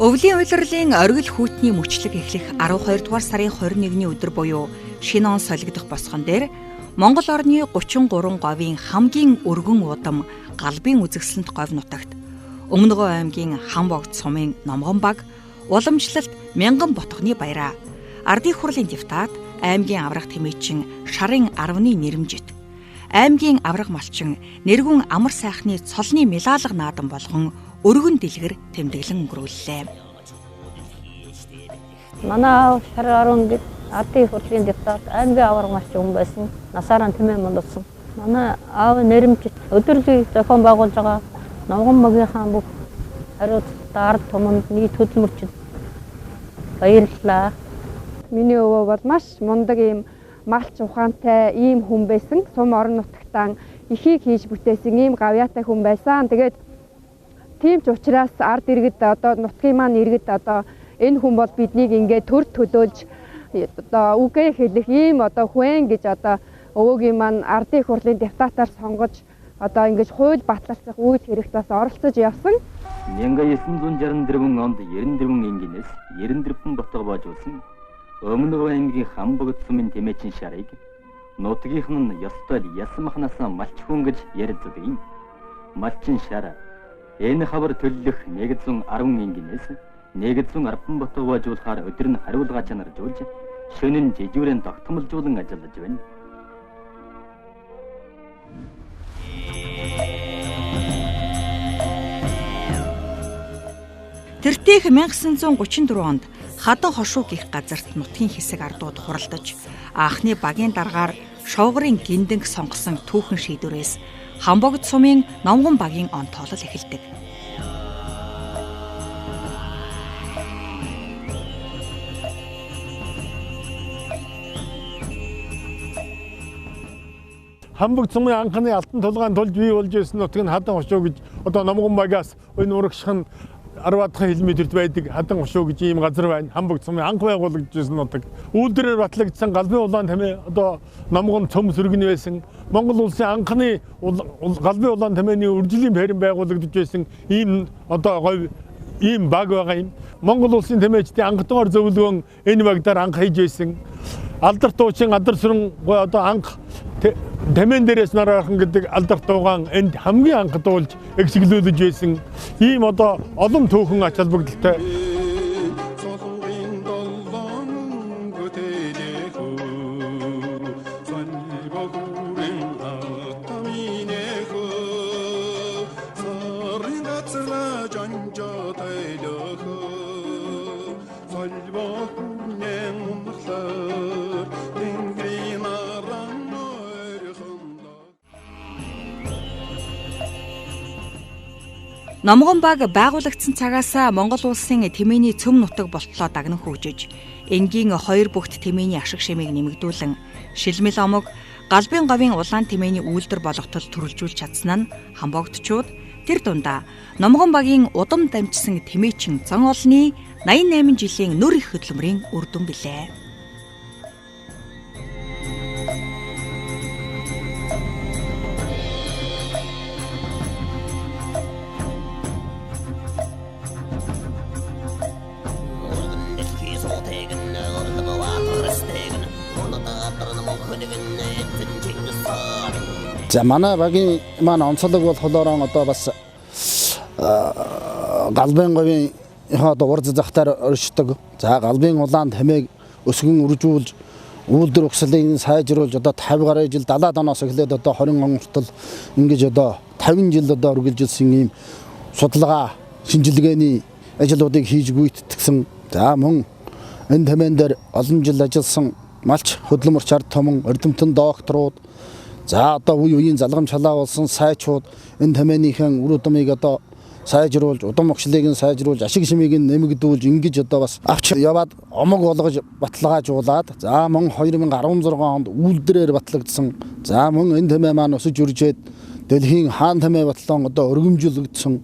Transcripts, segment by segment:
Өвлийн улирлын оргил хүйтний мөчлөг эхлэх 12 дугаар сарын 21-ний өдөр буюу шинэ он солигдох босгон дээр Монгол орны 33 говийн хамгийн өргөн удам галбын үзэсгэлэнт говь нутагт Өмнөгөө аймгийн Хамбогд сумын номгон баг уламжлалт мянган ботхны баяраа ардын хурлын депутат аймгийн аврах тэмээчин Шарын 10-ны нэрэмжит аймгийн аврах малчин нэргүн амар сайхны цолны милаалга наадан болгон өргөн дэлгэр тэмдэглэн өнгөрүүллээ. Манай Шарын 10 ардын хурлын депутат аймгийн аврах малчин хүн байсан. Насаараа тэмээ мандсан. Манай аав нэрэмжит өдөрлөгийг зохион байгуулж байгаа номгон багийнхаа бүх хариуцлагатай ард түмэнд нийт хөдөлмөрчид баярлалаа. Миний өвөө бол маш мундаг ийм малч ухаантай ийм хүн байсан. Сум орон нутагтаа ихийг хийж бүтээсэн ийм гавьяатай хүн байсан. Тэгээд тийм ч учраас ард иргэд одоо нутгийн маань иргэд одоо энэ хүн бол биднийг ингээд төр төлөөлж одоо үгээ хэлэх ийм одоо хүн гэж одоо өвөөгийн маань ардын хурлын депутатаар сонгож одоо ингэж хууль батлалцах үйл хэрэгтээс оролцож явсан. 1964 онд 94 энгинээс 94 ботго боожулсан Өмнөгөө аймгийн Хамбогд сумын тэмээчин Шарыг нутгийнх нь ёстой ясмахнаас малч хүн гэж ярьдаг юм. Малчин Шара энэ хабар төлөх 110 энгинээс 110 ботго боожуулахаар өдөр нь хариулгаа чанаржуулж шөнө нь жижүүрэн тогтмолжуулан ажиллаж байна. Тэртех 1934 онд Хадан хошуу гих газарт нутгийн хэсэг ардууд хуралдаж анхны багийн даргаар шовгорын гиндэнг сонгосон түүхэн шийдвэрээс Хамбогд сумын номгон багийн он тоолол эхэлдэг. Хамбогд сумын анхны алтан тулгаан тулж бий болж ирсэн нутаг нь Хадан хошуу гэж одоо номгон багаас энэ урагшхан 10 км-д байдаг Хадан хошуу гэж ийм газар байна. Хамбогд сумын анх байгуулагдсан нутаг. Үйлдвэрээр батлагдсан галбын улаан тамэ одоо номгон цөм сөргөн байсан. Монгол улсын анхны галбын улаан тамэний үржлийн байран байгуулагдж байсан ийм одоо говь ийм баг байгаа юм. Монгол улсын тамэчдийн анхдуугаар зөвлөгөөн энэ багтаар анх хийж байсан. Алдарт дуучин адар сүрэн одоо анх Тэмээн дээрээс нараархан гэдэг алдарт дуугаан энд хамгийн анх дуулж эксиглүүлж байсан ийм одоо олон түүхэн ач холбогдолтой. Номгон баг байгуулагдсан цагаас Монгол улсын темээний цөм нутаг болтлоо дагнан хөгжиж, энгийн 2 бүгд темээний ашиг шимийг нэмэгдүүлэн, шилмэл омог, галбын говийн улаан темээний үйлдвэр болгоход төрөлжүүлж чадсан нь Хамбогдчууд тэр дундаа Номгон багийн удам дамжсан темээчин зан олны 88 жилийн нөр их хөдөлмөрийн үр дүн билээ. За манай багийн маань онцлог болохоор одоо бас галбын говийн одоо урд захтаар оршдог. За галбын улаан тамээг өсгөн үржүүлж үйлдвэр ухслыг сайжруулж одоо 50 гаруй жил 70 оноос эхлээд одоо 20 он хүртэл ингэж одоо 50 жил одоо үргэлжилсэн ийм судалгаа шинжилгээний ажлуудыг хийж гүйцэтгэсэн. За мөн энэ тамээн дээр олон жил ажилласан малч хөдөлмөрч ард түмэн эрдэмтэн докторууд за одоо үе үеийн залгамж халаавалсан сайчууд энэ тамээнийхэн үр удмыг одоо сайжруулж удам огшлыг нь сайжруулж ашиг шимийг нь нэмэгдүүлж ингэж одоо бас авч яваад омог болгож баталгаажуулаад за мөн 2016 онд үйлдвэрээр батлагдсан за мөн энэ тамээн маань өсөж үржээд дэлхийн хаан тамээн батлон одоо өргөмжлөгдсөн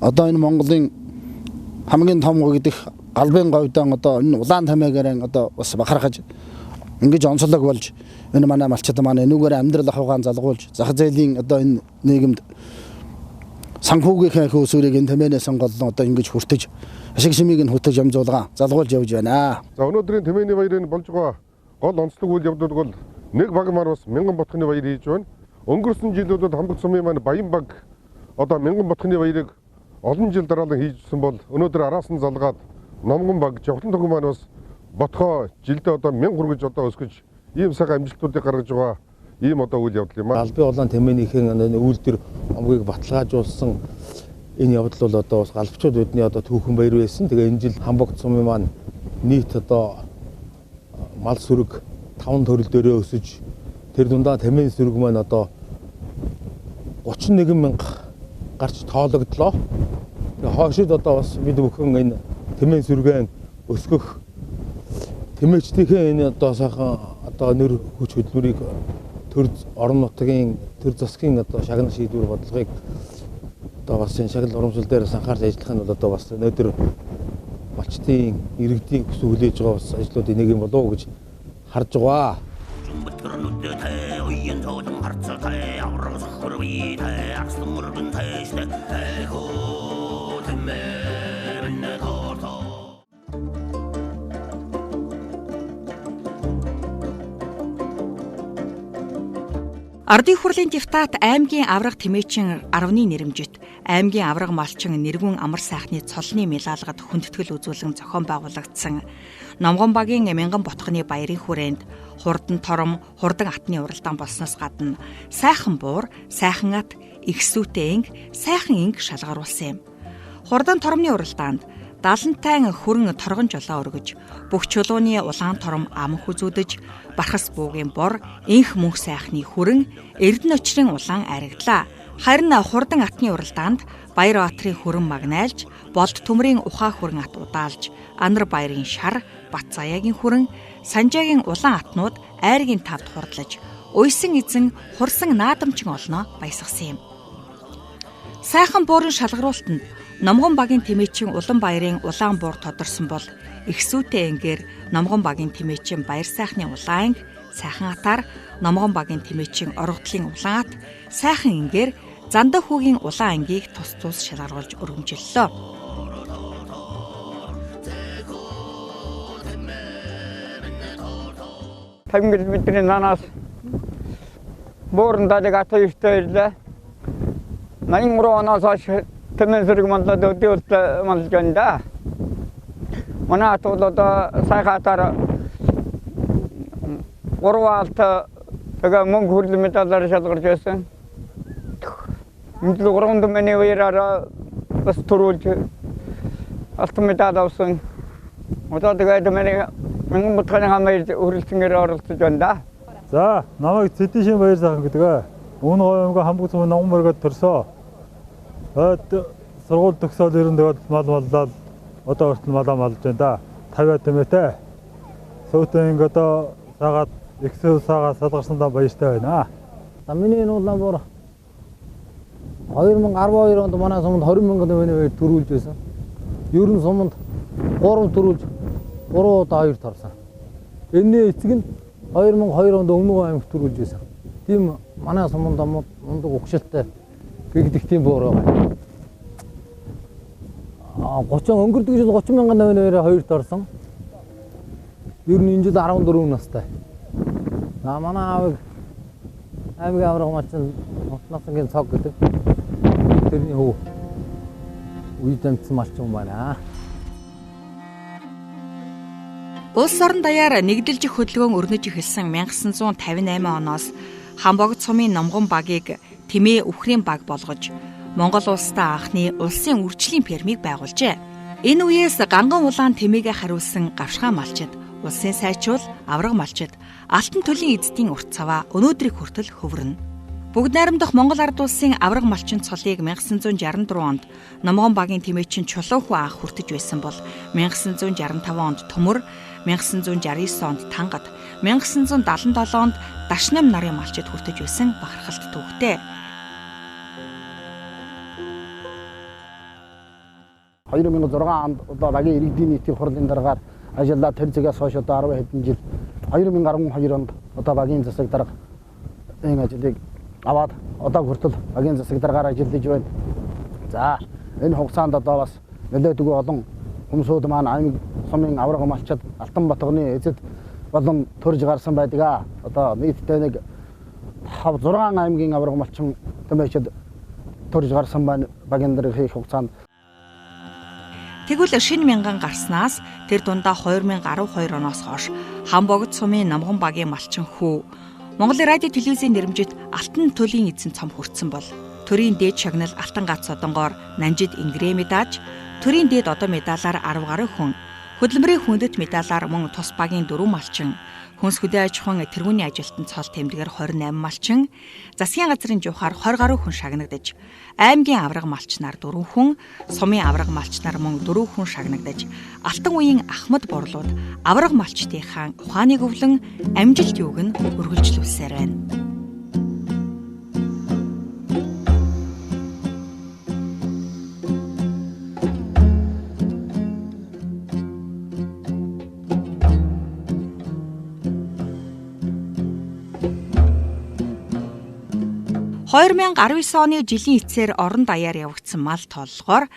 одоо энэ Монголын хамгийн том гэдэг галбын говьдан одоо энэ улаан тамээгээр одоо бас бахархаж ингэж онцлог болж энэ манай малчид маань энүүгээр амьдрал ахуйгаан залгуулж зах зээлийн одоо энэ нийгэмд санхүүгийнхээ хөөсөрийг энэ тэмээнээс голлон одоо ингэж хүртэж ашиг шимийг нь хүртэж амжуулгаа залгуулж явж байна. За өнөөдрийн темээний баярын болж байгаа гол онцлог үйл явдлууд бол нэг баг маань бас мянган ботхны баяр хийж байна. Өнгөрсөн жилүүдэд хамбог цумын маань баян баг одоо мянган ботхны баярыг олон жил дараалан хийжсэн бол өнөөдөр араас нь залгаад номгон баг жавхлан төгөө маань бас ботхоо жилдээ одоо 1000 хүргэж одоо өсгөж ийм сайхан амжилтуудыг гаргаж байгаа ийм одоо үйл явдал юм аа. Албан улаан темээнийхэн үйлдвэр омгийг баталгаажуулсан энэ явдал бол одоо бас галбчууд бидний одоо түүхэн баяр байсан. Тэгээ энэ жил хамбог цумын маань нийт одоо мал сүрэг 5 төрөл дээрээ өсөж тэр дундаа темээн сүрэг маань одоо 31 мянга гарч тоологдлоо. Тэгээ хойшид одоо бас бид бүхэн энэ темээн сүргэн өсгөх темээчдийнхээ энэ одоо сайхан одоо нэр хүч хөдөлмөрийг төр орон нутгийн төр засгийн одоо шагнал шийдвэр бодлогыг одоо бас энэ шагнал урамшил дээр анхаарч ажиллах нь бол одоо бас өнөөдөр малчтын иргэдийн хүсэл хүлээж байгаа бас ажлуудын нэг юм болов уу гэж харж байгаа. Ардын хурлын депутат аймгийн авраг темээчин 10-ны нэрэмжит аймгийн авраг малчин нэргүүн амар сайхны цолны мэлалгад хүндэтгэл үзүүлэн зохион байгуулагдсан номгон багийн мянган ботхны баярын хүрээнд хурдан тором, хурдан атны уралдаан болсноос гадна сайхан буур, сайхан ат, ихсүүтэй энг, сайхан энг шалгаруулсан юм. Хурдан торомны уралдаанд 70-тайн хүрэн торгон жолоо өргөж, бүх чулууны улаан тором амх үзүүдэж, бархас буугийн бор, инх мөнх сайхны хүрэн, эрдэнэ очрын улаан аригдлаа. Харин хурдан атны уралдаанд Баяр Баатрын хүрэн магнайлж, Болд төмрийн ухаа хүрэн ат удаалж, Анар баярын шар, Бат заяагийн хүрэн, Санжаагийн улаан атнууд айргийн тавд хурдлаж, уйсан эзэн хурсан наадамчин олноо баясгасан юм. Сайхан буурын шалгаруултанд номгон багийн темээчин улан баярын улаан буур тодорсон бол ихсүүтэй энгээр номгон багийн темээчин баяр сайхны улаан анги, сайхан атаар номгон багийн темээчин оргодлын улаан ат, сайхан энгээр зандаа хүүгийн улаан ангийг тус тус шалгаруулж өргөмжлөлөө. Тамгил бидний нанаас буурн дадаг ата ихтэй ирлээ. 83 оноос хойш темээн сүрэг манлаад өдөөд манлж байна да. Манай ат бол одоо сайхан атаар 3 алт тэгээ мөнгө хүрлэн медалаар шалгарч байсан. Мэдлэг 3 төмний баяраар бас төрүүлж алтан медаль авсан. Одоо тэгээ төмний мянган ботхны хамаар хүрэлцэнээр оролцож байна да. За, намайг Цэдишин баяр сайхан гэдэг. Өмнө говьмго хамбог цумын номгон мөргөд төрсөө. Сургууль төгсөөл ерөн тэгээд мал маллал одоо хүртэл малаа малж байна да. 50 тэмээтэй. Сөөтөө ингэ одоо сагаад эксэл сагаа салгарсандаа баяртай байна. За миний энэ улаан буур 2012 онд манай суманд 20 мянган тэмээний төрүүлж байсан. Ер нь суманд 3 төрүүлж 3 удаа 2 торсон. Энэний эцэг нь 2002 онд Өмнөг аймагт төрүүлж байсан. Тийм манай суманд мундаг угшилтай гэгдэх тийм буур байгаа. 30 өнгөрдөг жил 30 мянган тэмээгээр 2 торсон. Ер нь энэ жил 14 настай. Манай аймгийн авраг малчин Нутнасангийн цог гэдэг. Тэрний хүү үед амтсан малчин байна. Улс орон даяар нэгдэлжих хөдөлгөөн өрнөж эхэлсэн 1958 оноос Хамбогд цумын номгон багийг Тэмээ үхрийн баг болгож Монгол улстай анхны улсын үржлийн фермийг байгуулжээ. Энэ үеэс ганган улаан тэмээгээ хариулсан гавшгаан малчид, улсын сайчуул, авраг малчид, алтан төлөлийн эзэдийн урт цаваа өнөөдрийг хүртэл хөврөнө. Бүгд найрамдах Монгол ард улсын авраг малчин цолыг 1964 онд номгон багийн темээчин Чулууху анх хүртэж байсан бол 1965 онд Төмөр, 1969 онд Тангад, 1977 онд Дашнам нарын малчид хүртэж байсан бахархалт төвхтэй. 2006 онд одоо багийн иргэдийн нийтийн хурлын дараагаар ажиллаад тэр зэгээс хойш одоо 10 хэдэн жил 2012 онд одоо багийн засаг дарга энэ ажлыг аваад одоо хүртэл багийн засаг дараагаар ажиллаж байна. За энэ хугацаанд одоо бас нэлээдгүй олон хүмүүсүүд маань аймаг сумын авраг малчид Алтан батганы эзэд болон төрж гарсан байдаг. Одоо нийтдээ нэг 5-6 аймгийн авраг малчин тэмээчд төрж гарсан байна багийн дээр хийх хугацаанд. Тэгвэл шинэ мянган гарснаас тэр дундаа 2012 оноос хойш Хамбогд сумын номгон багийн малчин хүү Монголын радио телевизийн нэрмжит Алтан төлөлийн эзэн цом хүртсэн бол төрийн дээд шагнал Алтан гац содонгоор Нанжид ингрээ медалж, төрийн дээд одоо медалаар 10 гаруй хүн, хөдөлмөрийн хүндэт медалаар мөн тус багийн 4 малчин, хүнс хөдөө аж ахуйн тэргүүний ажилтан цол тэмдгээр 28 малчин, засгийн газрын жуухаар 20 гаруй хүн шагнагдаж, аймгийн авраг малчнаар 4 хүн, сумын авраг малчнаар мөн 4 хүн шагнагдаж, алтан үеийн Ахмад борлууд авраг малчтынхаа ухааныг өвлөн амжилт юуг нь үргэлжлүүлсээр байна. (2019 оны жилийн эцсээр орон даяар явагдсан мал тооллогоор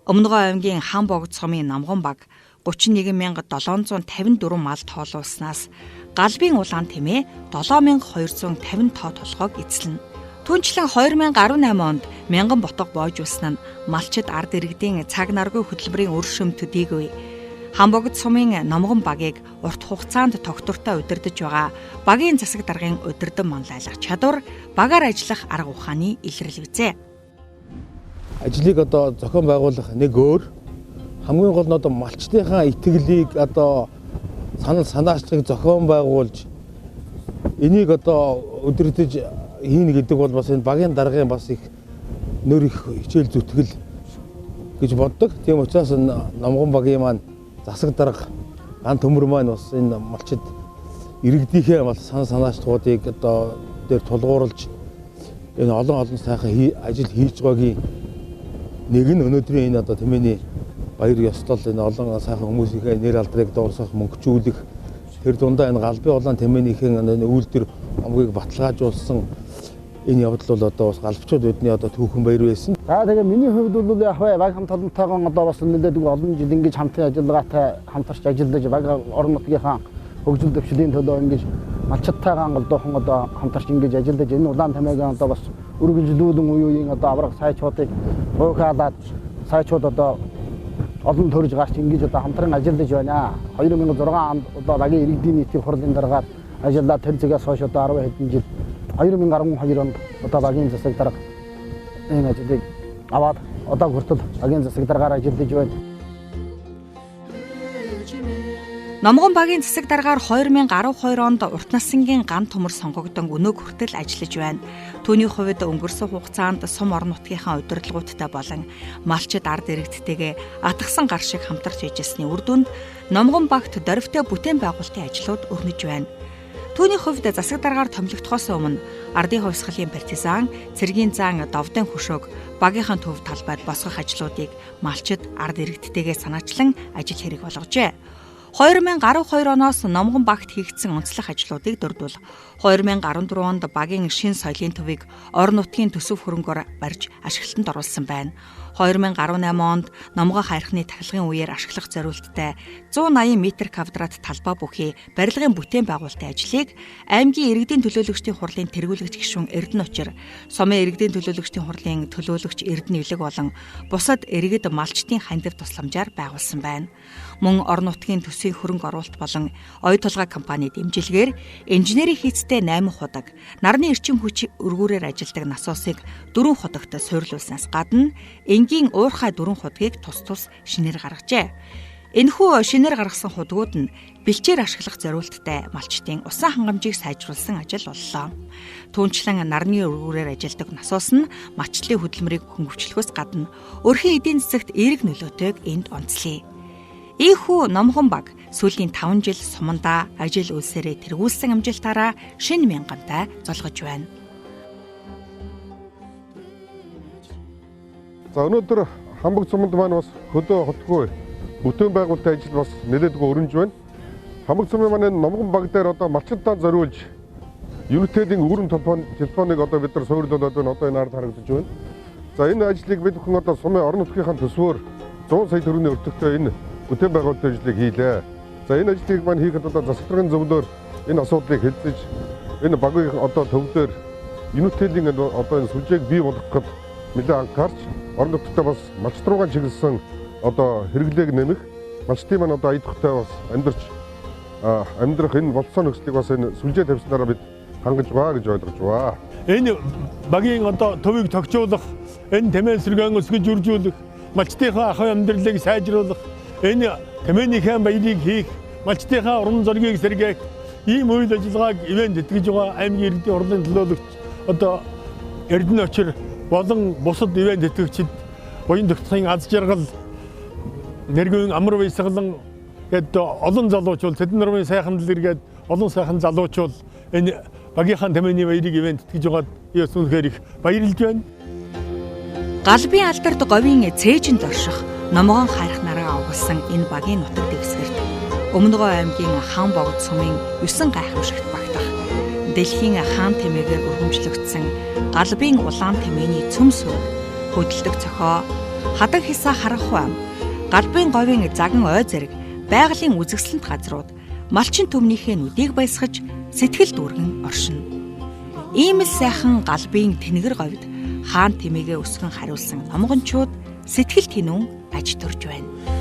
Өмнөгөө аймгийн Хамбогд сумын номгон баг 31754 мал тоолуулснаас галбын улаан тэмээ 7250 тоо толгойг эзлэнэ. Түүнчлэн 2018 онд мянган ботго боожулсан нь малчид ард иргэдийн цаг наргүй хөдөлмөрийн үр шим төдийгүй Хамбогд сумын номгон багийг урт хугацаанд тогтвортой удирдах байгаа багийн засаг даргын удирдан манлайлах чадвар, багаар ажиллах арга ухааны илрэл үзье. Ажлыг одоо зохион байгуулах нэг өөр хамгийн гол нь одоо малчтынхаа итгэлийг одоо санал санаачлалыг зохион байгуулж энийг одоо удирдах хийнэ гэдэг бол бас энэ багийн даргын бас их нөр их хичээл зүтгэл гэж боддог. Тийм учраас номгон багийн маань засаг дарга ган төмөр маань бас энэ малчид иргэдийнхээ бол сан санаачлалуудыг одоо дээр тулгуурлаж энэ олон сайхан ажил хийж байгаагийн нэг нь өнөөдрийн энэ одоо темээний баяр ёслол энэ олон сайхан хүмүүсийнхээ нэр алдрыг дуурсах мөнгөчүүлэх тэр дундаа энэ галбын улаан темээнийхэн үйлдвэр омгийг баталгаажуулсан энэ явдал бол одоо бас галбчууд бидний одоо түүхэн баяр байсан. За тэгээ миний хувьд бол яг баг хамт олонтойгоо одоо бас нэлээдгүй олон жил ингэж хамтын ажиллагаатай хамтарч ажиллаж баг орон нутгийнхаа хөгжил дэвшлийн төлөө ингэж малчидтайгаа голдоохон одоо хамтарч ингэж ажиллаж энэ улаан тамиагийн одоо бас үргэлжлүүлэн үеийн одоо авраг сайчуудыг буйхаалаад сайчууд одоо олон төрж гарч ингэж одоо хамтран ажиллаж байна. 2006 онд одоо багийн иргэдийн нийтийн хурлын дараагаар ажиллаад тэр зэгээс хойш одоо 10 хэдэн жил 2012 онд одоо багийн засаг дарга энэ ажлыг аваад одоо хүртэл багийн засаг даргаар ажиллаж байна. Номгон багийн засаг даргаар 2012 онд урт насангийн ган төмөр сонгогдсон өнөөг хүртэл ажиллаж байна. Түүний хувьд өнгөрсөн хугацаанд сум орон нутгийнхаа удирдлагуудтай болон малчид ард иргэдтэйгээ атгсан гар шиг хамтарч ажилласны үр дүнд Номгон багт дорвитой бүтээн байгуулалтын ажлууд өрнөж байна. Түүний хувьд засаг даргаар томилогдохоос өмнө ардын хувьсгалын партизан, цэргийн зан довдын хөшөөг багийнхаа төв талбайд босгох ажлуудыг малчид ард иргэдтэйгээ санаачлан ажил хэрэг болгожээ. 2012 оноос Номгон багт хийгдсэн онцлог ажлуудыг дурдвал 2014 онд багийн шин соёлын төвийг орон нутгийн төсөв хөрөнгөөр барьж ашиглалтанд оруулсан байна. 2018 онд номгоо хайрхны тахилгын үеэр ашиглах зорилттой 180 м2 талбай бүхий барилгын бүтээн байгуулалтын ажлыг аймгийн иргэдийн төлөөлөгчдийн хурлын тэргүүлэгч гишүүн Эрдэнэчир, сумын иргэдийн төлөөлөгчдийн хурлын төлөөлөгч Эрдэнэ Илэг болон бусад иргэд малчдын хандив тусламжаар байгуулсан байна. Мөн орон нутгийн төсвийн хөрөнгө оруулалт болон оюу толгой компани дэмжлэгээр инженерийн хийцтэй 8 худаг, нарны эрчим хүч өргүүрээр ажилладаг насосыг 4 худагт суйрлуулснаас гадна энгийн уурхай 4 худгийг тус шинээр гаргажээ. Энэхүү шинээр гаргасан худгууд нь бэлчээр ашиглах зорилттой малчдын усан хангамжийг сайжруулсан ажил боллоо. Түүнчлэн нарны өргүүрээр ажилладаг насос нь малчлалын хөдөлмөрийг хөнгөвчлөхөөс гадна өрхийн эдийн засагт эерэг нөлөөтэйг энд онцлие. Ийхүү Номгон баг сүүлийн 5 жил сумандаа ажил үйлсээрээ тэргүүлсэн амжилтаараа шинэ мянгантай золгож байна. За өнөөдөр Хамбогд суманд маань бас хөдөө хотгүй бүтээн байгуулалтын ажил бас нэлээдгүй өрнөж байна. Хамбогд сумын маань Номгон баг дээр одоо малчидаа зориулж Юнитедийн өрн телефоныг одоо бид нар суйрлуулад байна. Одоо энэ ард харагдаж байна. За энэ ажлыг бид бүхэн одоо сумын орон нутгийнхаа төсвөөр 100 сая төгрөгийн өртөгтэй энэ бүтээн байгуулалтын ажлыг хийлээ. За энэ ажлыг маань хийхэд одоо засваргын зөвлөөр энэ асуудлыг хэлцэж энэ багийн одоо төвдөр юнитэлийн одоо энэ сүлжээг бий болгоход нэлээд анхаарч орон нутгад бас малчт руугаа чиглэсэн одоо хэрэглээг нэмэх малчтын маань одоо аядахтай бас амьдрах энэ болцоо нөхцөлийг бас энэ сүлжээ тавьснараа бид хангаж байгаа гэж ойлгож байна. Энэ багийн одоо төвийг тогтоолох, энэ темээ сэргээн өсгөж үржүүлэх, малчтынхаа ахуй амьдралыг сайжруулах, энэ темээний баярыг хийх, малчтынхаа уран зоригийг сэргээх ийм үйл ажиллагааг ивент тэтгэж байгаа аймгийн иргэдийн хурлын төлөөлөгч одоо Эрдэнэ очир болон бусад ивент тэтгэгчид буян тогтохын аз жаргал нэргэн амар баясгалан гэдэг олон залуучууд тэдэн нарын сайхан дэлгэргээд олон сайхан залуучууд энэ багийнхаа темээний баярыг ивент тэтгэж байгаад яс үнэхээр их баярлж байна. Галбын алдарт говийн цээжинд орших номгон хайрхнараа авгалсан энэ багийн нутаг дэвсгэрт Өмнөгөө аймгийн хаан богд сумын 9 гайхамшигт багтах дэлхийн хаан тэмээгээр өргөмжлөгдсөн галбын улаан темээний цөм суурь хөдөлдөг цохоо хадаг хисаа харахгүй ам галбын говийн заган ой зэрэг байгалийн үзэсгэлэнт газрууд малчин төмнийхээ нүдийг баясгаж сэтгэл дүүргэн оршино. Ийм л сайхан галбын тэнгэр говьд хаан тэмээгээ өсгөн хариулсан номгончууд сэтгэл тэнүүн аж төрж байна.